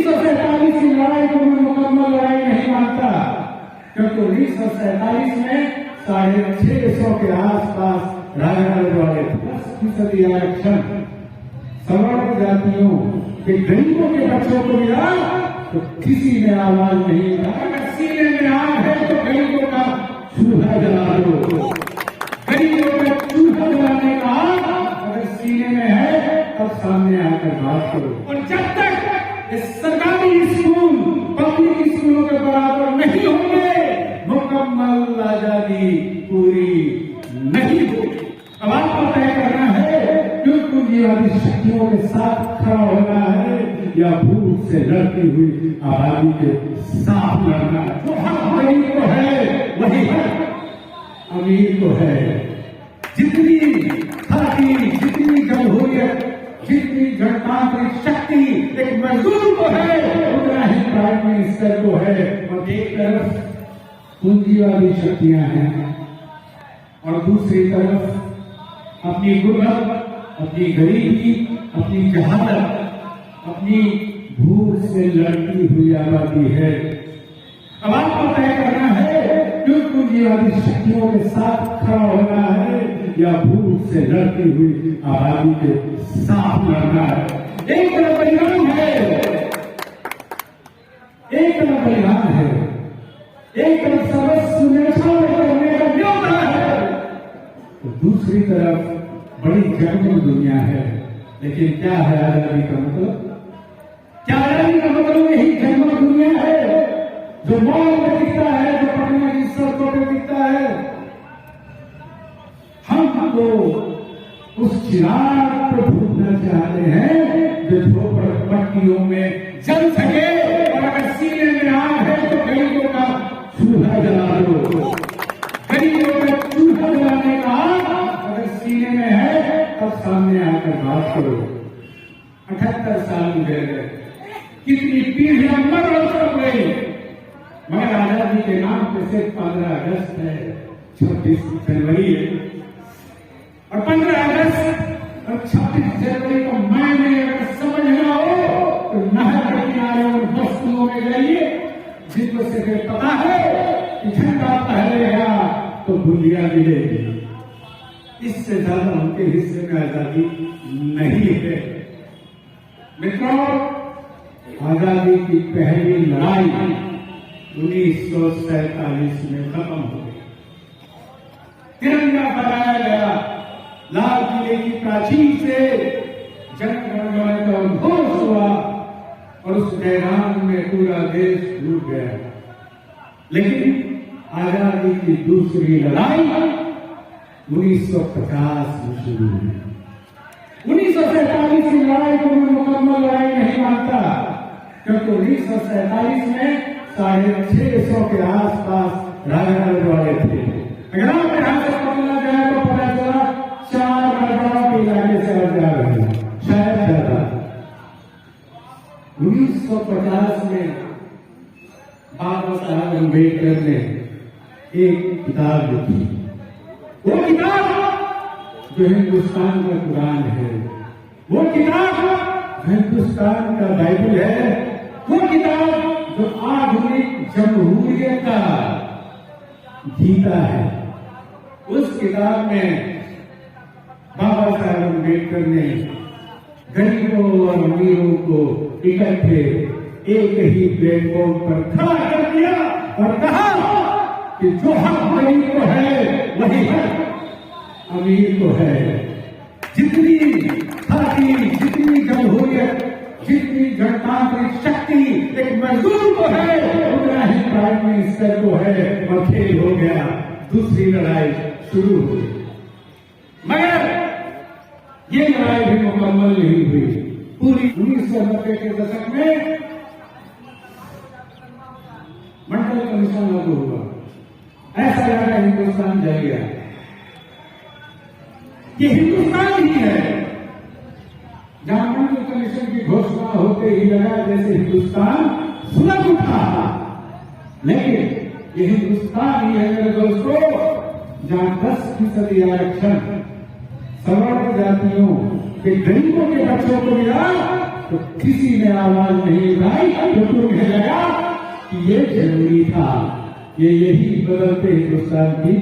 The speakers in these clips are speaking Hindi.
1947 की लड़ाई को मैं मुकम्मल लड़ाई नहीं मानता, क्योंकि 1947 में 650 के आसपास राजनीति वाले 10% आरक्षण सवर्ण जातियों के गरीबों के बच्चों को मिला तो किसी ने आवाज नहीं उठाया। अगर सीने में आग है तो गरीबों का चूल्हा जला दो। गरीबों का चूल्हा जलाने का आग अगर सीने में है तब सामने आकर बात करो। और जब तक इस सरकारी स्कूल पब्लिक स्कूलों के बराबर नहीं होंगे, मुकम्मल आजादी पूरी नहीं होगी। अब आपको तय करना है क्यों पूंजीवादी शक्तियों के साथ खड़ा होना है या भूख से लड़ती हुई आबादी के साथ लड़ना है। जो हक गरीब को है वही हक अमीर को है। जितनी तरक्की, जितनी जमहूरियत, जितनी गणतांत्रिक शक्ति एक मजदूर को है उतना ही प्राइम मिनिस्टर को है। और एक तरफ पूंजीवादी शक्तियां हैं और दूसरी तरफ अपनी गुर्बत, अपनी गरीबी, अपनी जहालत, अपनी भूख से लड़ती हुई आबादी है। अब आपको तय करना है क्यों पूंजीवादी शक्तियों के साथ खड़ा होना है या भूख से लड़ती हुई आबादी के साथ लड़ना है। एक तरफ बलिदान है, एक तरफ बलिदान है, एक तरफ सर्वस्व न्यौछावर करने का न्योता है, तो दूसरी तरफ बड़ी जंगल दुनिया है। लेकिन क्या है आजादी का मतलब? क्या आजादी का मतलब यही जंगल दुनिया है जो मॉल में दिखता है, जो पटना की सड़कों पर दिखता है? हम तो उस चिराग को ढूंढना चाहते हैं जो झोपड़पट्टियों में जल सके। और अगर सीने में आग है तो गरीबों का चूल्हा जला दो। गरीबों का चूल्हा जलाने का आग अगर सीने में है तब सामने आकर बात करो। 78 साल गुजर गए, कितनी पीढ़ियां मर चुक गई, मगर आजादी के नाम पे सिर्फ 15 अगस्त है, 26 जनवरी है। और 15 अगस्त और 26 जनवरी को मायने अगर समझना हो तो नहर के किनारे उन बस्तियों में जाइए जिनको सिर्फ पता है कि झंडा फहरेगा तो गुलियां मिलेगी। इससे ज्यादा उनके हिस्से में आजादी नहीं है। मित्रों, आजादी की पहली लड़ाई 1947 में खत्म हो गई। तिरंगा फहराया गया, लाल किले की प्राचीर से जनगणमन का उद्घोष हुआ और उस मैदान में पूरा देश डूब गया। लेकिन आजादी की दूसरी लड़ाई 1950 में शुरू हुई। 1947 की लड़ाई को मैं मुकम्मल लड़ाई नहीं मानता, क्योंकि 1947 में 650 के आसपास राजनीति वाले थे। अगर आप यहां से पकड़ना जाए तो पता चला 4 राजाओं के इलाके से आ जा रहे हैं, शायद ज्यादा। 1950 में बाबा साहब अम्बेडकर ने एक किताब लिखी। वो किताब जो हिंदुस्तान का कुरान है, वो किताब हिंदुस्तान का बाइबल है, वो किताब जो आधुनिक जमहूरियत का गीता है। उस किताब में बाबा साहब अम्बेडकर ने गरीबों और अमीरों को इकट्ठे एक ही प्लेटफॉर्म पर खड़ा कर दिया और कहा कि जो हक गरीब को है वही हक अमीर को है। जितनी तरक्की, जितनी जमहूरियत, जितनी गणतांत्रिक शक्ति एक मजदूर को है उतना ही प्राइम मिनिस्टर को है। और खेल हो गया, दूसरी लड़ाई शुरू हुई। मगर ये लड़ाई भी मुकम्मल नहीं हुई। पूरी 1990 के दशक में मंडल कमीशन लागू हुआ। ऐसा लगा हिंदुस्तान जल गया। ये हिंदुस्तान ही है जहां मंडल कमीशन की घोषणा होते ही लगा जैसे हिंदुस्तान सुलग उठा। लेकिन ये हिंदुस्तान ही है मेरे दोस्तों जहां 10% आरक्षण सवर्ण जातियों के गरीबों के बच्चों को मिला तो तो किसी ने आवाज नहीं उठाई, तो तुम्हें लगा कि ये जरूरी था। ये यही बदलते हिंदुस्तान की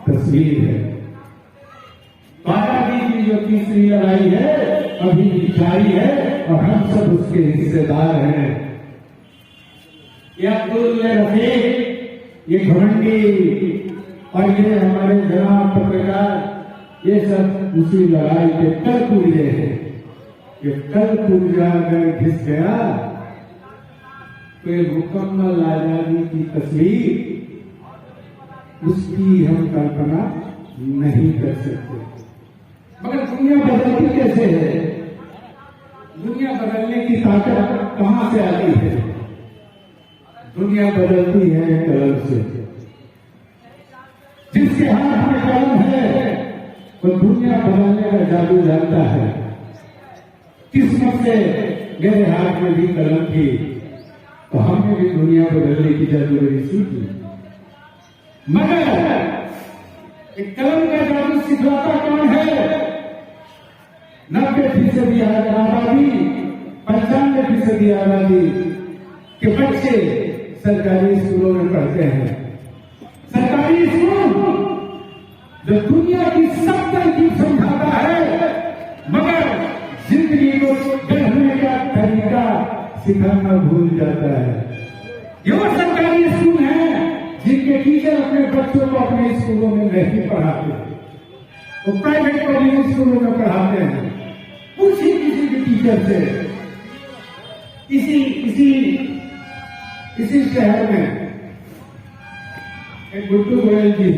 तस्वीर है। आजादी की जो तीसरी लड़ाई है अभी भी जारी है और हम सब उसके हिस्सेदार हैं। ये अब्दुल रफीक, ये घमंडी और ये हमारे जनाब पत्रकार, ये सब उसी लड़ाई के कल पुर्जे हैं। ये कल पुर्जा अगर घिस गया तो ये मुकम्मल आजादी की तस्वीर, उसकी हम कल्पना नहीं कर सकते। मगर दुनिया बदलती कैसे है? दुनिया बदलने की ताकत कहां से आती है? दुनिया बदलती है कलम से। जिसके हाथ में कलम है वो दुनिया बदलने का जादू जानता है। किस्मत से मेरे हाथ में भी कलम थी तो हमने भी दुनिया बदलने की जादूगरी सीखी। मगर एक कलम का जादू सिखलाता कौन है? 90% आबादी, 95% आबादी के बच्चे सरकारी स्कूलों में पढ़ते हैं। सरकारी स्कूल जो दुनिया की सब तरकीब समझाता है, मगर जिंदगी को गढ़ने का तरीका सिखाना भूल जाता है। ये वो सरकारी स्कूल है जिनके टीचर अपने बच्चों को अपने स्कूलों में नहीं पढ़ाते, वो प्राइवेट पब्लिक स्कूलों में पढ़ाते हैं। पूछिए किसी भी टीचर से। इसी शहर में एक गुड्डू गोयल जी,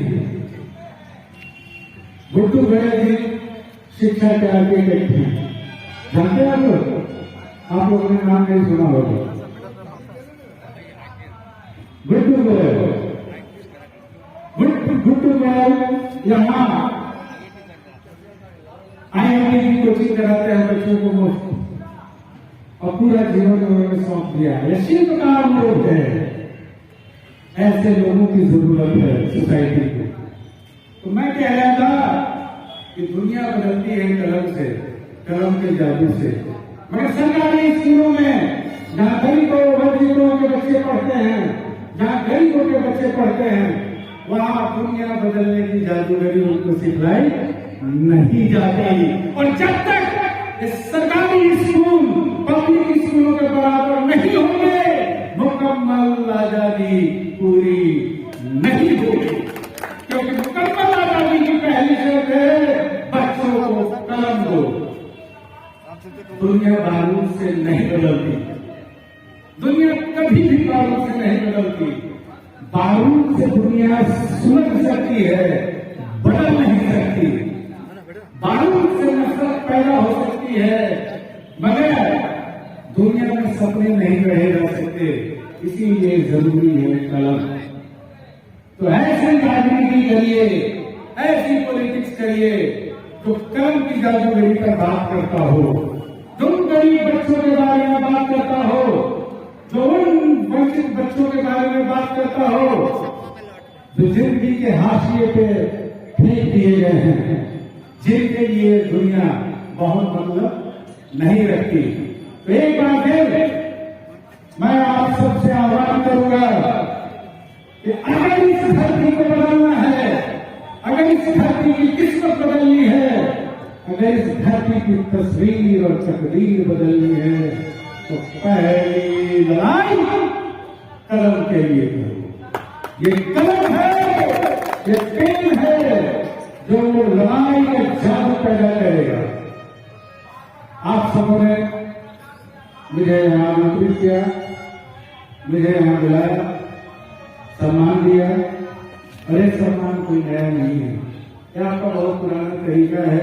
गुड्डू गोयल जी शिक्षा के आर्किटेक्ट हैं। जानते हैं आप लोगों ने नाम नहीं सुना होगा। गुड्डू गोयल, गुड्डू गोयल यहाँ IIT की कोचिंग कराते हैं बच्चों को मुफ्त, और पूरा जीवन उन्होंने सौंप दिया है। शिल्पकार लोग हैं, ऐसे लोगों की जरूरत है सोसाइटी को। तो मैं कह रहा था कि दुनिया बदलती है कलम से, कलम के जादू से। मगर सरकारी स्कूलों में जहाँ गरीबों वंचितों के बच्चे पढ़ते हैं, जहाँ गरीबों के बच्चे पढ़ते हैं, वहाँ दुनिया बदलने की जादूगरी उनको सिखलाई नहीं जाती। और जब तक सरकारी स्कूल पब्लिक स्कूलों के बराबर नहीं होंगे, मुकम्मल आजादी पूरी नहीं होगी। क्योंकि मुकम्मल आजादी की पहली शर्त है बच्चों को कलम दो। दुनिया बारूद से नहीं बदलती, दुनिया कभी भी बारूद से नहीं बदलती। बारूद से दुनिया सुलझ सकती है, बदल नहीं सकती। बारूद से नफरत पैदा हो सकती है, मगर दुनिया में सपने नहीं रहे जा सकते। इसीलिए जरूरी है कलम। तो ऐसी राजनीति करिए, ऐसी पॉलिटिक्स करिए जो कलम की जादूगरी पर बात करता हो, जो उन गरीब बच्चों के बारे में बात करता हो, जो उन वंचित बच्चों के बारे में बात करता हो, जो जिंदगी के हाशिए पे फेंक दिए गए हैं, जिनके लिए दुनिया बहुत मतलब नहीं रखती। तो एक बार फिर मैं आप सबसे आह्वान करूंगा कि अगर इस धरती को बदलना है, अगर इस धरती की किस्मत बदलनी है, अगर इस धरती की तस्वीर और तकदीर बदलनी है, तो पहली लड़ाई कलम के लिए करो। ये कलम है, ये पेन है जो लड़ाई का जादू पैदा करेगा। आप सबों ने मुझे यहां आमंत्रित किया, मुझे यहां बुलाया, सम्मान दिया। अरे सम्मान कोई नया नहीं है, यह आपका बहुत पुराना तरीका है।